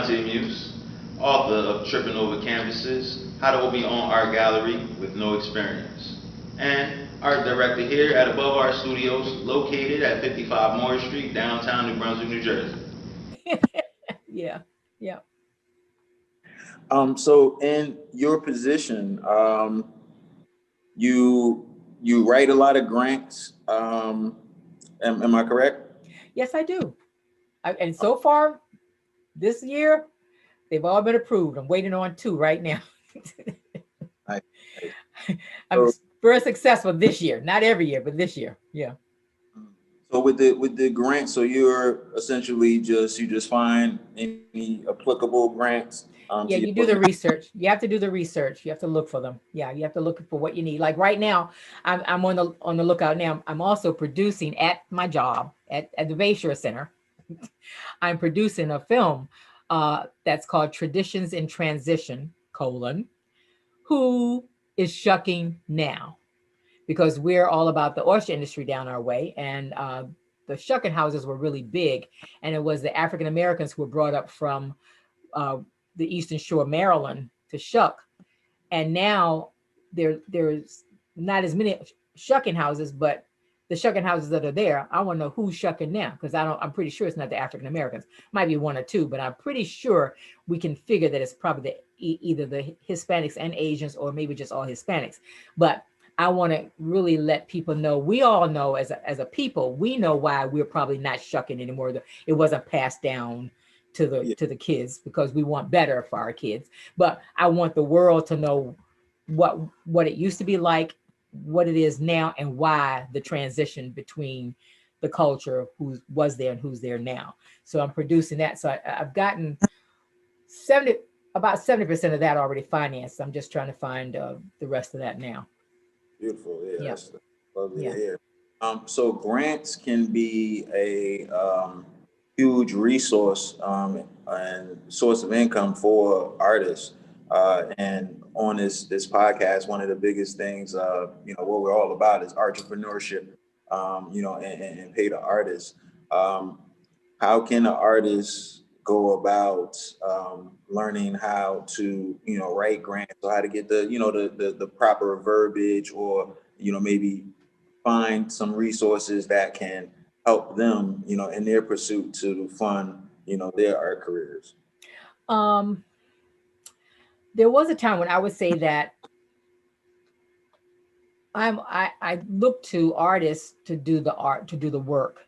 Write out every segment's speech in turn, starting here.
dontaetmuse, author of Tripping Over Canvases, How to Open Your Own Art Gallery with No Experience, and art director here at Above Art Studios, located at 55 Moore Street, downtown New Brunswick, New Jersey. Yeah, yeah. So in your position, you you write a lot of grants. Am I correct? Yes, I do. And so far this year, they've all been approved. I'm waiting on two right now. I, I'm so, very successful this year, not every year, but this year. Yeah. so with the grants, so you're essentially just find any applicable grants to Yeah, your you do the research. You have to do the research. You have to look for them. Yeah, you have to look for what you need. Like right now, I'm on the lookout now. I'm also producing at my job at the Bayshore Center. I'm producing a film that's called Traditions in Transition, colon, who is shucking now? Because we're all about the oyster industry down our way. And the shucking houses were really big. And it was the African Americans who were brought up from uh, the Eastern Shore, of Maryland, to shuck. And now there's not as many shucking houses, but the shucking houses that are there, I want to know who's shucking now, because I'm pretty sure it's not the African Americans. Might be one or two, but I'm pretty sure we can figure that it's probably either the Hispanics and Asians, or maybe just all Hispanics. But I want to really let people know, we all know as a people, we know why we're probably not shucking anymore. It wasn't passed down to the yeah. to the kids because we want better for our kids. But I want the world to know what it used to be like, what it is now, and why the transition between the culture of who was there and who's there now. So I'm producing that. So I've gotten 70 about 70% of that already financed. I'm just trying to find the rest of that now. Beautiful. Yeah, Yeah, that's lovely to yeah, hear. So grants can be a huge resource and source of income for artists. And on this podcast, one of the biggest things, what we're all about is entrepreneurship. And pay the artists. Um, how can an artist go about learning how to write grants, or how to get the proper verbiage, or maybe find some resources that can help them in their pursuit to fund their art careers? um there was a time when I would say that I look to artists to do the art, to do the work.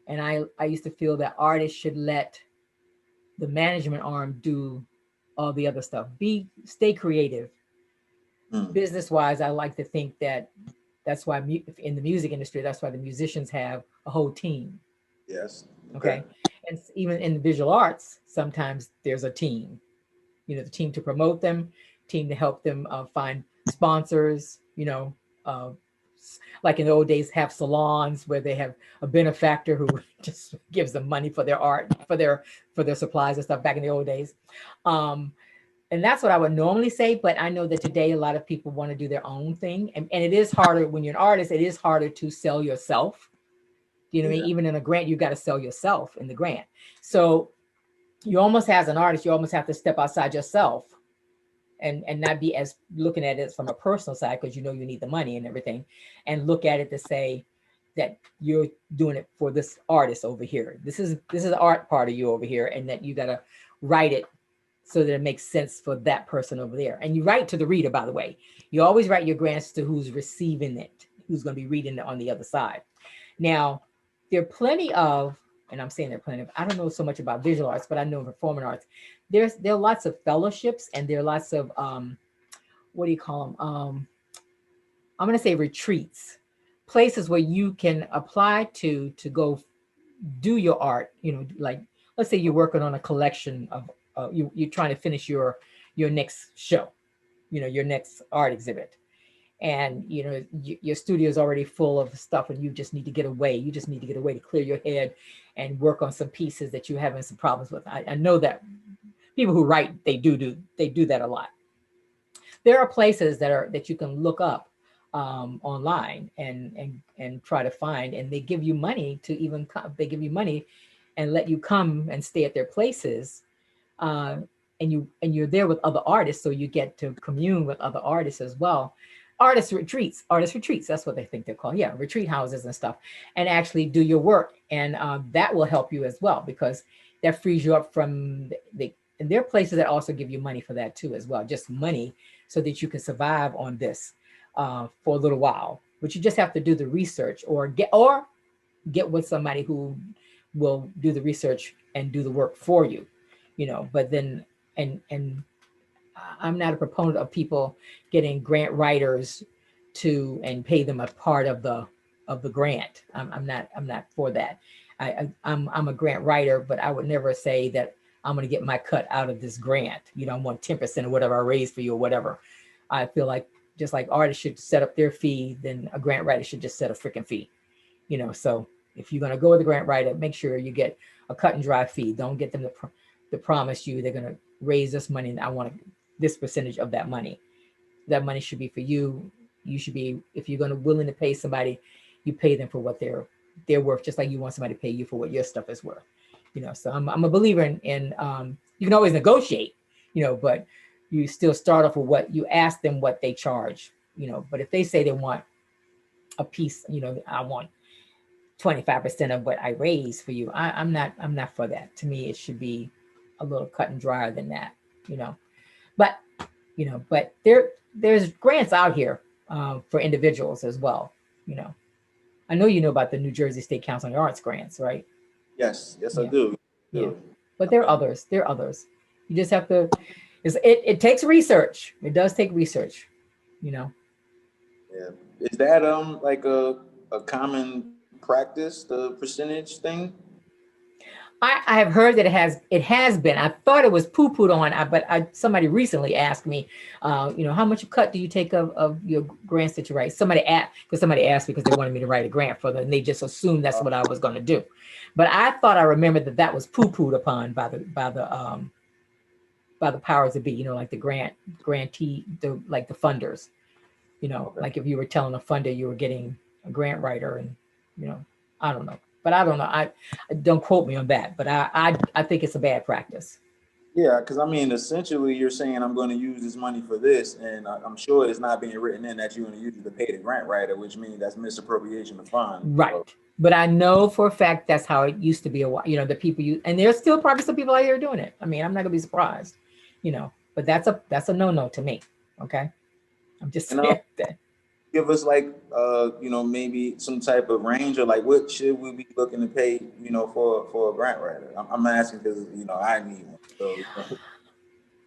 And I used to feel that artists should let the management arm do all the other stuff. Stay creative. Mm, Business wise, I like to think that that's why in the music industry, that's why the musicians have a whole team. yes. Okay. Okay. And even in the visual arts, sometimes there's a team, the team to promote them, team to help them find sponsors, uh, like in the old days, have salons where they have a benefactor who just gives them money for their art, for their supplies and stuff back in the old days. Um, and that's what I would normally say. But I know that today a lot of people want to do their own thing. And it is harder when you're an artist, it is harder to sell yourself. You know what I Yeah. mean? Even in a grant, you got to sell yourself in the grant. So you almost, as an artist, you almost have to step outside yourself and not be as looking at it from a personal side, because you need the money and everything, and look at it to say that you're doing it for this artist over here. This is the art part of you over here, and that you got to write it so that it makes sense for that person over there. And you write to the reader, by the way. You always write your grants to who's receiving it, who's going to be reading it on the other side. Now, there are plenty of, and I'm saying there are plenty of, I don't know so much about visual arts, but I know performing arts. There are lots of fellowships, and there are lots of what do you call them? I'm going to say retreats, places where you can apply to go do your art. Like, let's say you're working on a collection of you're trying to finish your next show, your next art exhibit, and your studio is already full of stuff, and you just need to get away. You just need to get away to clear your head and work on some pieces that you're having some problems with. I know that people who write, they do that a lot. There are places that you can look up online and try to find, and they give you money to even come. They give you money and let you come and stay at their places and you're there with other artists, so you get to commune with other artists as well. Artist retreats, that's what they think they're called. Yeah, retreat houses and stuff, and actually do your work. And that will help you as well, because that frees you up from and there are places that also give you money for that too as well, just money, so that you can survive on this for a little while. But you just have to do the research, or get with somebody who will do the research and do the work for you, but then, and I'm not a proponent of people getting grant writers and pay them a part of the grant. I'm not for that. I'm a grant writer, but I would never say that I'm going to get my cut out of this grant. I want 10% of whatever I raise for you or whatever. I feel like just like artists should set up their fee, then a grant writer should just set a freaking fee. So if you're going to go with a grant writer, make sure you get a cut and dry fee. Don't get them to promise you they're going to raise this money and I want this percentage of that money. That money should be for you. You should be, if you're going to willing to pay somebody, you pay them for what they're worth, just like you want somebody to pay you for what your stuff is worth. So I'm a believer in you can always negotiate, but you still start off with what you ask them, what they charge, but if they say they want a piece, I want 25% of what I raise for you. I'm not for that. To me, it should be a little cut and drier than that, but there's grants out here for individuals as well. I know about the New Jersey State Council on the Arts grants, right? Yes, Yeah. I do. Yeah, but there are others. You just have to. It takes research. It does take research. Yeah. Is that like a common practice, the percentage thing? I have heard that it has been. I thought it was poo-pooed on, but somebody recently asked me, how much cut do you take of your grants that you write? Somebody asked because they wanted me to write a grant for them, and they just assumed that's what I was going to do. But I thought I remembered that was poo-pooed upon by the powers that be, like the grantee, like the funders, okay. Like if you were telling a funder you were getting a grant writer, and I don't know. But I don't know. I don't quote me on that, but I think it's a bad practice. Yeah, because essentially you're saying I'm going to use this money for this, and I'm sure it's not being written in that you're going to use it to pay the grant writer, which means that's misappropriation of funds. Right. So. But I know for a fact that's how it used to be. The people and there's still probably some people out here doing it. I'm not going to be surprised, but that's a no-no to me. Okay. I'm just saying that. Give us maybe some type of range, or like what should we be looking to pay, for a grant writer? I'm asking because I need one. So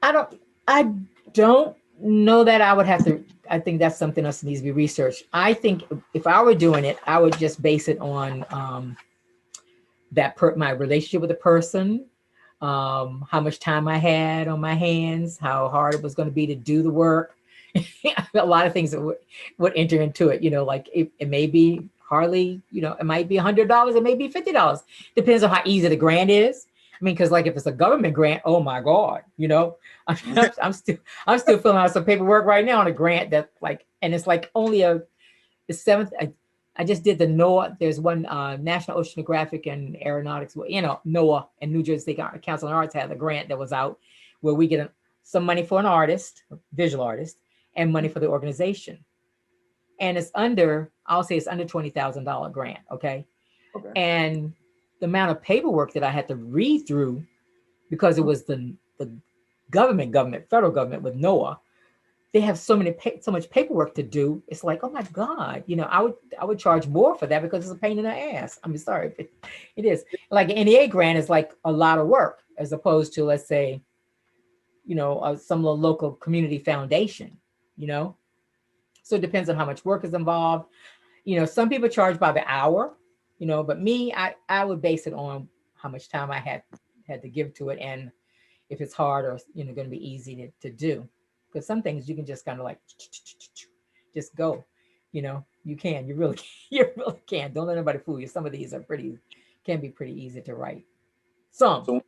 I don't know that I would have to. I think that's something else that needs to be researched. I think if I were doing it, I would just base it on my relationship with the person, how much time I had on my hands, how hard it was going to be to do the work. A lot of things that would enter into it, like it may be hardly, it might be $100, it may be $50. Depends on how easy the grant is. Because like if it's a government grant, oh my God, I'm still filling out some paperwork right now on a grant that and it's like only the seventh. I just did the NOAA. There's one National Oceanographic and Aeronautics, NOAA and New Jersey State Council on Arts had a grant that was out where we get some money for an artist, visual artist, and money for the organization. And I'll say it's under $20,000 grant. Okay. And the amount of paperwork that I had to read through, because it was the government, federal government with NOAA, they have so much paperwork to do. It's like, oh my God, I would charge more for that because it's a pain in the ass. Sorry, it is. Like an NEA grant is like a lot of work as opposed to, let's say, some local community foundation, so it depends on how much work is involved. Some people charge by the hour, but me, I would base it on how much time I had to give to it, and if it's hard or going to be easy to do, because some things you can just kind of like just go, you really can. Don't let anybody fool you. Some of these can be pretty easy to write. So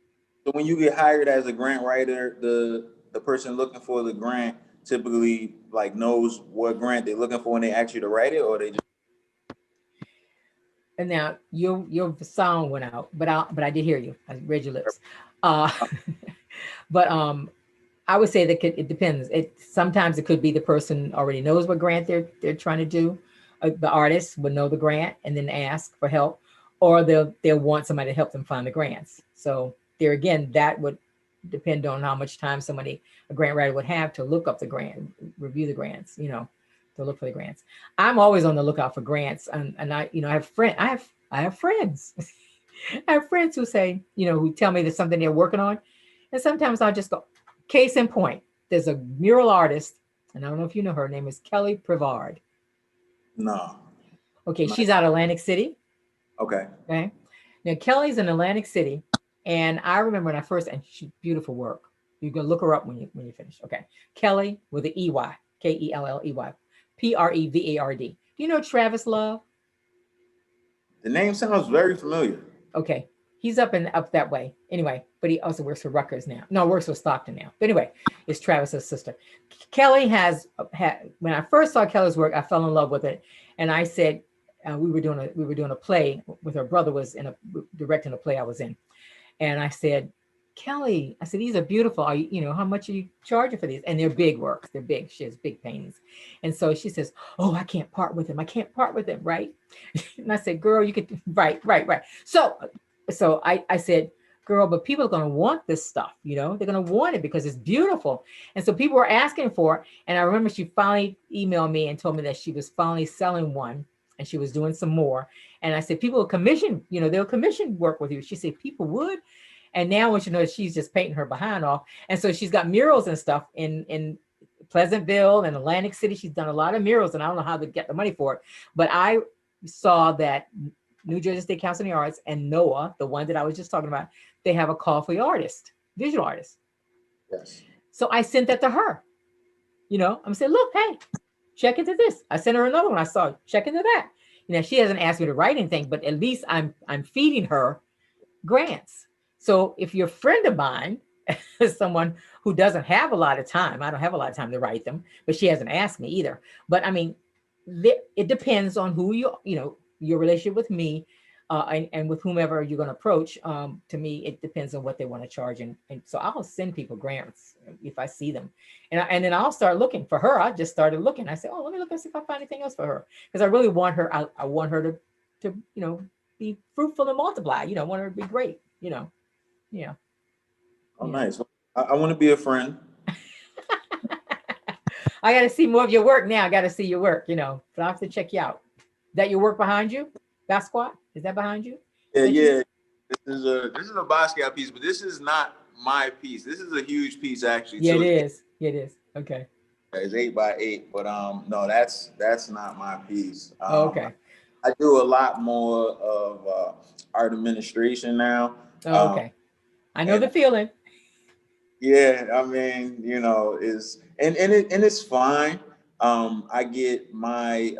when you get hired as a grant writer, the person looking for the grant typically knows what grant they're looking for when they ask you to write it, or they just. And now your sound went out, but I did hear you. I read your lips. But I would say that it depends. Sometimes it could be the person already knows what grant they're trying to do. The artist would know the grant and then ask for help, or they'll want somebody to help them find the grants. So there again, that would depend on how much time a grant writer would have to look up the grant, review the grants, to look for the grants. I'm always on the lookout for grants, and I have I have friends. I have friends who say, who tell me there's something they're working on, and sometimes I'll just go. Case in point, there's a mural artist, and I don't know if you know her. Her name is Kelly Privard. No. Okay, she's out of Atlantic City. Okay. Okay. Now Kelly's in Atlantic City, and I remember when I first, and she beautiful work. You can look her up when you finish. Okay, Kelly with the EY, Kelley, Prevard. Do you know Travis Love? The name sounds very familiar. Okay, he's up that way. Anyway, but he also works for Rutgers now. No, works for Stockton now. But anyway, it's Travis's sister. Kelly had when I first saw Kelly's work, I fell in love with it, and I said we were doing a play with her brother was directing a play I was in, and I said, Kelly, I said, these are beautiful. Are you, how much are you charging for these? And they're big works. They're big. She has big paintings. And so she says, oh, I can't part with them. I can't part with them. Right. And I said, girl, you could, right. So I said, girl, but people are going to want this stuff. They're going to want it because it's beautiful. And so people were asking for it. And I remember she finally emailed me and told me that she was finally selling one and she was doing some more. And I said, people will commission, they'll commission work with you. She said, people would. And now, what she's just painting her behind off. And so she's got murals and stuff in Pleasantville and Atlantic City. She's done a lot of murals, and I don't know how to get the money for it. But I saw that New Jersey State Council on the Arts and NOAA, the one that I was just talking about, they have a call for visual artists. Yes. So I sent that to her. I'm saying, look, hey, check into this. I sent her another one. I saw, check into that. She hasn't asked me to write anything, but at least I'm feeding her grants. So if you're a friend of mine, someone who doesn't have a lot of time, I don't have a lot of time to write them, but she hasn't asked me either. But I mean, it depends on who your relationship with me and with whomever you're going to approach. To me, it depends on what they want to charge. And so I'll send people grants if I see them. And then I'll start looking for her. I just started looking. I said, oh, let me look and see if I find anything else for her. Because I really want her, I want her to be fruitful and multiply. I want her to be great, Yeah. Oh, nice. I want to be a friend. I got to see more of your work now. I got to see your work, but I have to check you out. That your work behind you? Basquiat? Is that behind you? Yeah. This is a Basquiat piece, but this is not my piece. This is a huge piece, actually. Yeah, too. it is. Okay. It's 8x8, but no, that's not my piece. Okay. I do a lot more of art administration now. Okay. I know the feeling. Yeah, I mean, it's fine. I get my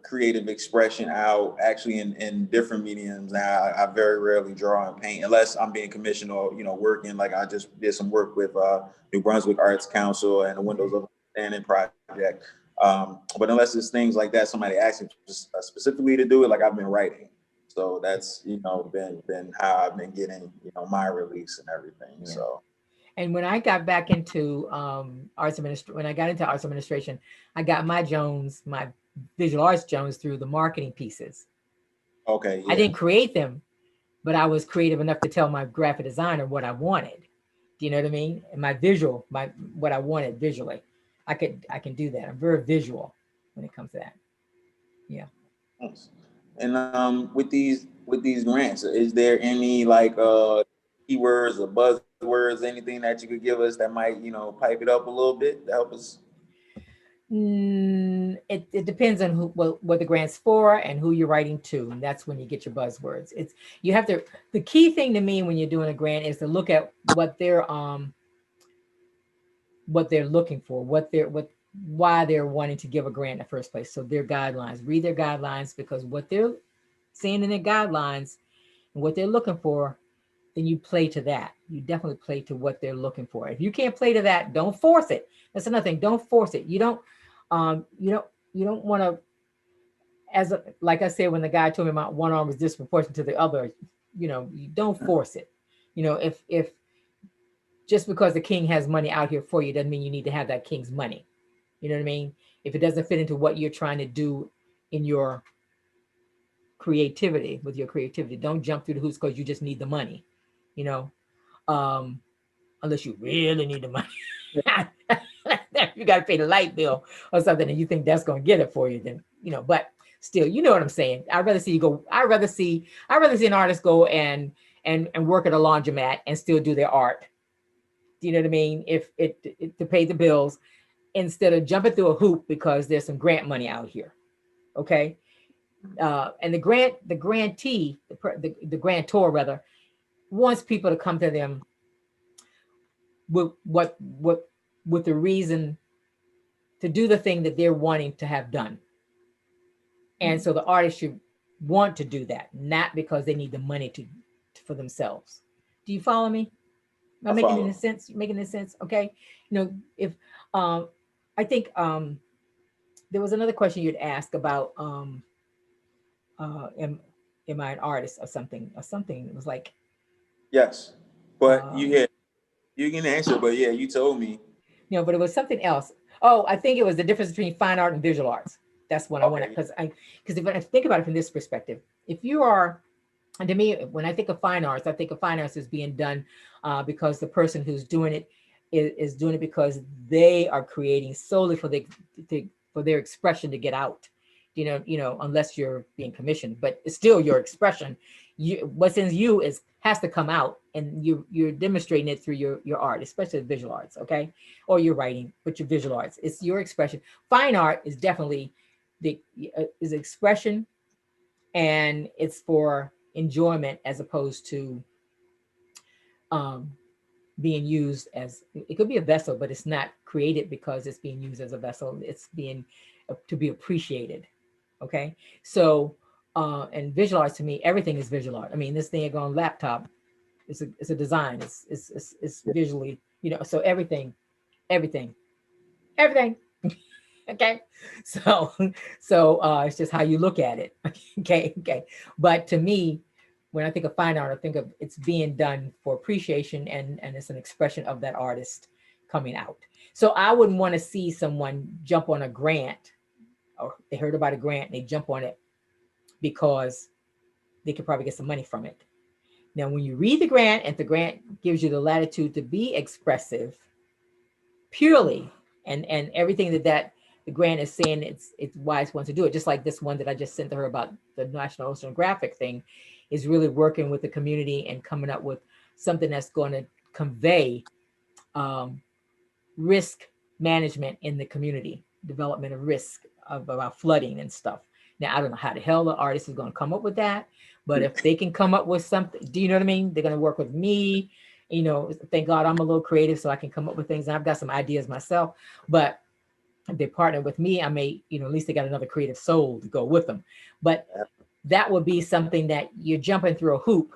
creative expression out actually in different mediums now. I very rarely draw and paint unless I'm being commissioned or working. Like I just did some work with New Brunswick Arts Council and the Windows of Understanding project. But unless it's things like that, somebody asks me specifically to do it, like I've been writing. So that's been how I've been getting my release and everything. Yeah. So. And when I got back into arts administration, I got my visual arts Jones through the marketing pieces. Okay. Yeah. I didn't create them, but I was creative enough to tell my graphic designer what I wanted. Do you know what I mean? And what I wanted visually, I can do that. I'm very visual when it comes to that. Yeah. And with these grants, is there any like keywords or buzzwords, anything that you could give us that might pipe it up a little bit to help us? It depends on what the grant's for and who you're writing to, and that's when you get your buzzwords. The key thing to me when you're doing a grant is to look at what they're looking for, why they're wanting to give a grant in the first place. So their guidelines, read their guidelines, because what they're saying in their guidelines and what they're looking for, then you play to that. You definitely play to what they're looking for. If you can't play to that, don't force it. That's another thing. Don't force it. You don't want to, like I said, when the guy told me my one arm was disproportionate to the other, you don't force it. If just because the king has money out here for you doesn't mean you need to have that king's money. You know what I mean? If it doesn't fit into what you're trying to do in your creativity, with your creativity, don't jump through the hoops because you just need the money, you know, unless you really need the money. You got to pay the light bill or something and you think that's going to get it for you, then, you know, but still, you know what I'm saying? I'd rather see an artist go and work at a laundromat and still do their art. Do you know what I mean? If it to pay the bills, instead of jumping through a hoop because there's some grant money out here. Okay. And the grantor rather, wants people to come to them with with the reason to do the thing that they're wanting to have done. And so the artist should want to do that, not because they need the money for themselves. Do you follow me? Am I making any sense? Making any sense? Okay. You know, if I think there was another question you'd ask about am I an artist or something? It was like, yes, but you can answer, but yeah, you told me. No, but it was something else. Oh, I think it was the difference between fine art and visual arts. That's what I wanted, because if I think about it from this perspective, if you are, and to me, when I think of fine arts, I think of fine arts as being done because the person who's doing it is doing it because they are creating solely for their expression to get out. You know, unless you're being commissioned, but it's still your expression. What's in you has to come out, and you're demonstrating it through your art, especially visual arts, okay, or your writing, but your visual arts, it's your expression. Fine art is definitely is expression, and it's for enjoyment as opposed to being used as, it could be a vessel, but it's not created because it's being used as a vessel. It's being to be appreciated. Okay, so and visual arts, to me, everything is visual art. I mean, this thing on laptop, it's a design. It's visually, you know. So everything. Okay, so it's just how you look at it. Okay. But to me, when I think of fine art, I think of it's being done for appreciation, and it's an expression of that artist coming out. So I wouldn't want to see someone jump on a grant, or they heard about a grant and they jump on it because they could probably get some money from it. Now, when you read the grant, and the grant gives you the latitude to be expressive purely, and everything that the grant is saying, it's wise one to do it. Just like this one that I just sent to her about the National Oceanographic thing, is really working with the community and coming up with something that's going to convey risk management in the community, development of risk about flooding and stuff. Now, I don't know how the hell the artist is going to come up with that, but if they can come up with something, do you know what I mean? They're going to work with me. You know, thank God I'm a little creative, so I can come up with things. And I've got some ideas myself, but if they partner with me, I may, you know, at least they got another creative soul to go with them. But that would be something that you're jumping through a hoop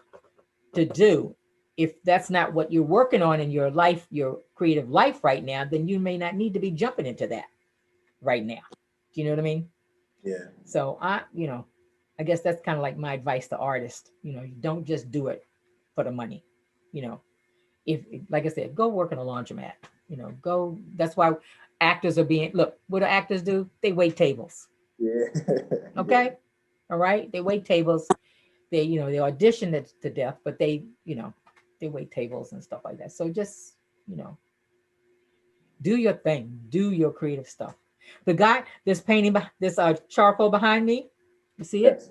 to do. If that's not what you're working on in your life, your creative life right now, then you may not need to be jumping into that right now. Do you know what I mean? Yeah. So I guess that's kind of like my advice to artists. You know, you don't just do it for the money. You know, if, like I said, go work in a laundromat. You know, go. That's why actors are being, look, what do actors do? They wait tables. Yeah. Okay. All right. They wait tables. They, you know, they audition it to death, but they, you know, they wait tables and stuff like that. So just, you know, do your thing, do your creative stuff. The guy, this painting, this charcoal behind me, you see it?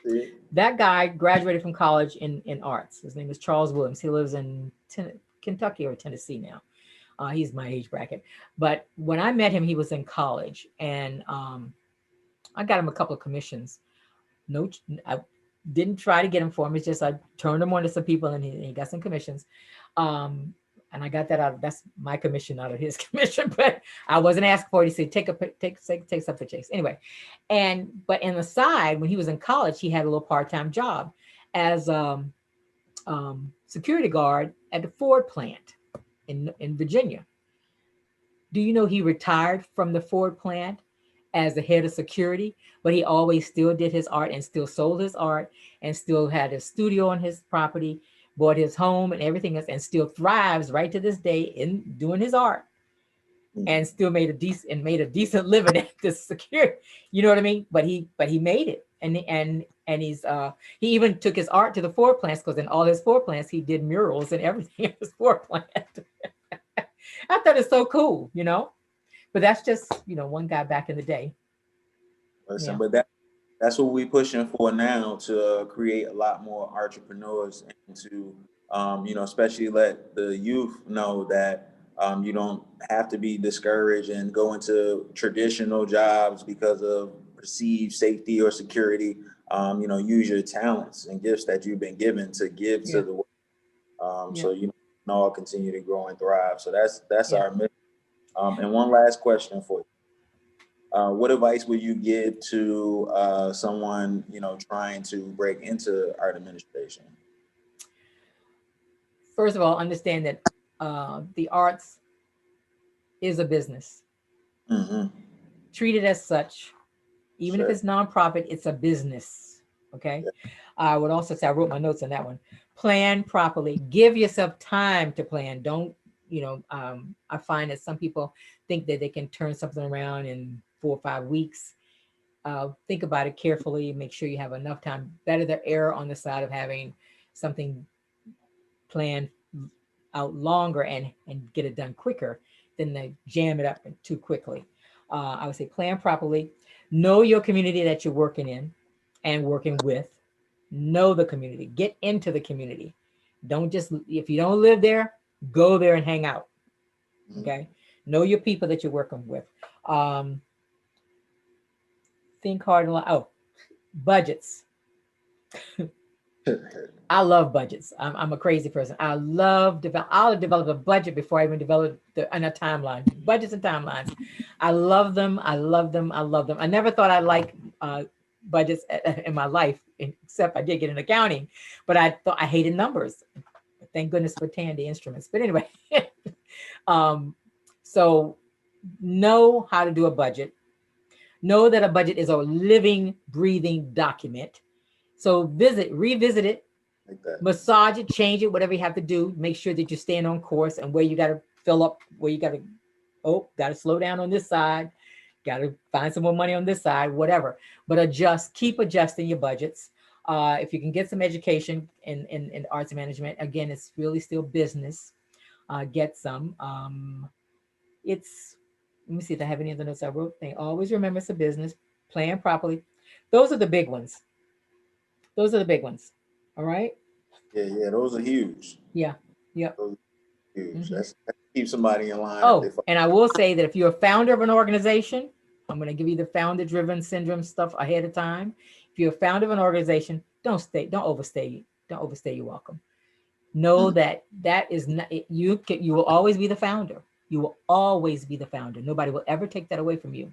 See? That guy graduated from college in arts. His name is Charles Williams. He lives in Kentucky or Tennessee now. He's my age bracket. But when I met him, he was in college, and I got him a couple of commissions. No, I didn't try to get him for him. It's just I turned him on to some people, and he got some commissions. And I got that out. That's my commission out of his commission, but I wasn't asking for it. He said, take some pictures. Anyway, but in the side, when he was in college, he had a little part-time job as security guard at the Ford plant in Virginia. Do you know he retired from the Ford plant as the head of security, but he always still did his art and still sold his art and still had a studio on his property bought his home and everything else, and still thrives right to this day in doing his art, and still made a decent living at this security. You know what I mean? But he made it, and he even took his art to the floor plants, because in all his floor plants he did murals and everything in his floor plant. I thought it's so cool, you know. But that's just, you know, one guy back in the day. Listen, Yeah. but that's what we're pushing for now, to create a lot more entrepreneurs, and to, you know, especially let the youth know that you don't have to be discouraged and go into traditional jobs because of perceived safety or security. You know, use your talents and gifts that you've been given to give to the world. So you can all continue to grow and thrive. So that's our mission. And one last question for you. What advice would you give to someone, you know, trying to break into art administration? First of all, understand that the arts is a business. Mm-hmm. Treat it as such. Even if Sure. it's nonprofit, it's a business. Okay. Yeah. I would also say, I wrote my notes on that one. Plan properly. Give yourself time to plan. Don't, you know, I find that some people think that they can turn something around in 4 or 5 weeks. Think about it carefully. Make sure you have enough time. Better the error on the side of having something planned out longer and get it done quicker than to jam it up too quickly. I would say plan properly. Know your community that you're working in and working with. Know the community. Get into the community. Don't just, if you don't live there, go there and hang out. Okay. Know your people that you're working with. Think hard and oh, budgets. I love budgets. I'm a crazy person. I'll develop a budget before I even develop a timeline. Budgets and timelines. I love them. I love them. I love them. I never thought I'd like budgets in my life, except I did get in accounting, but I thought I hated numbers. Thank goodness for Tandy Instruments. But anyway, so know how to do a budget. Know that a budget is a living, breathing document. So revisit it, Like that. massage it, change it, whatever you have to do. Make sure that you're staying on course, and where you got to fill up, where you got to slow down on this side, got to find some more money on this side, whatever. But keep adjusting your budgets. If you can get some education in arts management, again, it's really still business. Get some. Let me see if I have any other notes I wrote. Always remember it's a business. Plan properly. Those are the big ones. All right. Yeah. Those are huge. Yeah. Those are huge. Mm-hmm. That keeps somebody in line. Oh, and I will say that if you're a founder of an organization, I'm going to give you the founder-driven syndrome stuff ahead of time. If you're a founder of an organization, don't overstay your welcome. Know that is not, you will always be the founder. You will always be the founder. Nobody will ever take that away from you.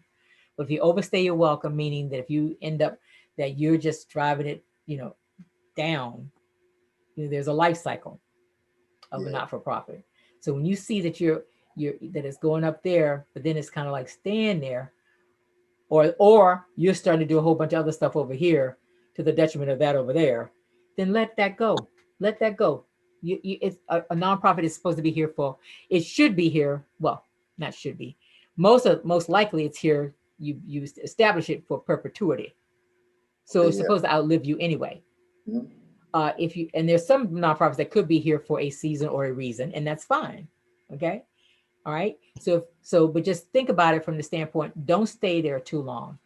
But if you overstay your welcome, meaning that if you end up that you're just driving it, down, there's a life cycle of a not-for-profit. So when you see that that it's going up there, but then it's kind of like staying there, or you're starting to do a whole bunch of other stuff over here to the detriment of that over there, then let that go. Let that go. It's a nonprofit is supposed to be here for. It should be here. Well, not should be. Most likely, it's here. You establish it for perpetuity, so it's supposed to outlive you anyway. Mm-hmm. And there's some nonprofits that could be here for a season or a reason, and that's fine. Okay. All right. But just think about it from the standpoint, don't stay there too long.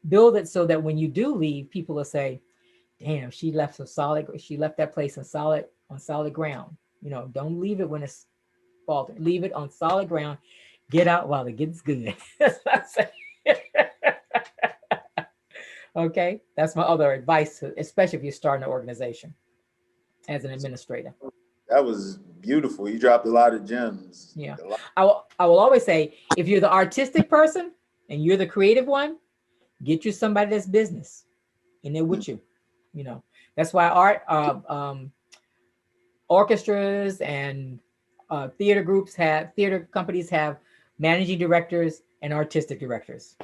Build it so that when you do leave, people will say, damn, she left that place on solid ground. Don't leave it when it's faltering. Leave it on solid ground. Get out while it gets good. That's what I say. Okay. That's my other advice, especially if you're starting an organization as an administrator. That was beautiful. You dropped a lot of gems. Yeah. I will always say, if you're the artistic person and you're the creative one, get you somebody that's business and they're with you. That's why orchestras and theater companies have managing directors and artistic directors,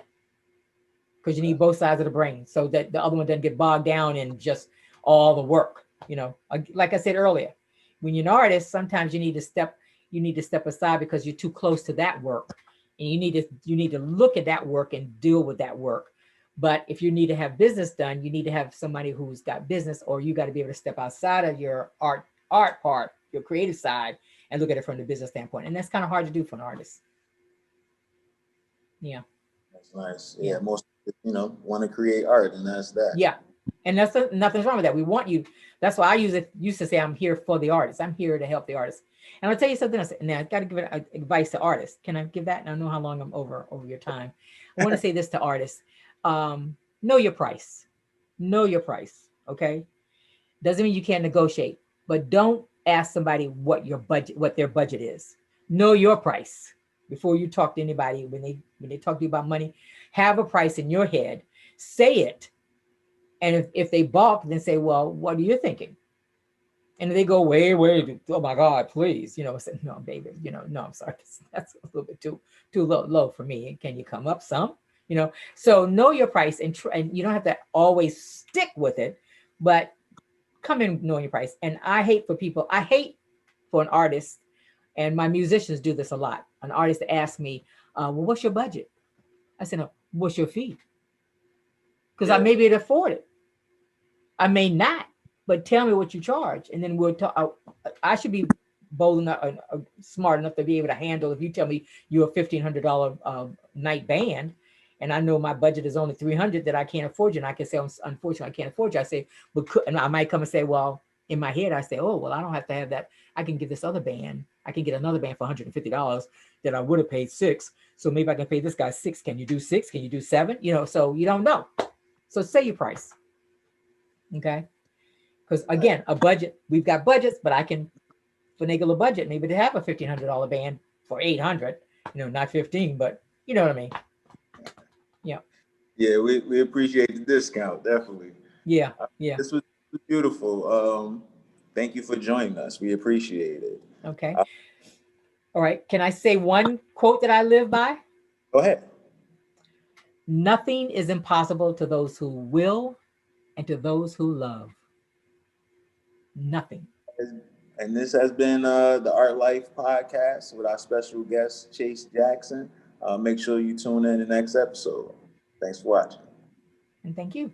because you need both sides of the brain so that the other one doesn't get bogged down in just all the work. You know, like I said earlier, when you're an artist, sometimes you need to step aside because you're too close to that work, and you need to look at that work and deal with that work. But if you need to have business done, you need to have somebody who's got business, or you got to be able to step outside of your art part, your creative side, and look at it from the business standpoint. And that's kind of hard to do for an artist. Yeah. That's nice. Yeah. Yeah, most want to create art, and that's that. Yeah. And nothing's wrong with that. We want you. That's why I used to say I'm here for the artist. I'm here to help the artist. And I'll tell you something else. Now I got to give advice to artists. Can I give that? And I know how long I'm over your time. I want to say this to artists. Know your price. Know your price. Okay. Doesn't mean you can't negotiate, but don't ask somebody what their budget is. Know your price before you talk to anybody. When they talk to you about money, have a price in your head. Say it. And if they balk, then say, well, what are you thinking? And if they go, wait, oh my God, please, I say, no, baby, no, I'm sorry. That's a little bit too low for me. Can you come up some? So know your price, and you don't have to always stick with it, but come in knowing your price. And I hate for an artist, and my musicians do this a lot. An artist asks me, well, what's your budget? I said, no, what's your fee? Because I may be able to afford it. I may not, but tell me what you charge. And then we'll talk. I should be bold enough, smart enough to be able to handle. If you tell me you're a $1,500 night band, and I know my budget is only $300, that I can't afford you, and I can say, unfortunately, I can't afford you. I say, and I might come and say, well, in my head, I say, oh, well, I don't have to have that. I can get this other band. I can get another band for $150 that I would have paid $6. So maybe I can pay this guy $6. Can you do $6? Can you do $7? So you don't know. So say your price. Okay. Because again, a budget, we've got budgets, but I can finagle a budget, maybe to have a $1,500 band for $800, not 15, but you know what I mean? Yeah. Yeah, we appreciate the discount, definitely. Yeah. Yeah. This was beautiful. Thank you for joining us. We appreciate it. Okay. All right. Can I say one quote that I live by? Go ahead. Nothing is impossible to those who will and to those who love. Nothing. And this has been the Art Life podcast with our special guest, Chase Jackson. Make sure you tune in the next episode. Thanks for watching. And thank you.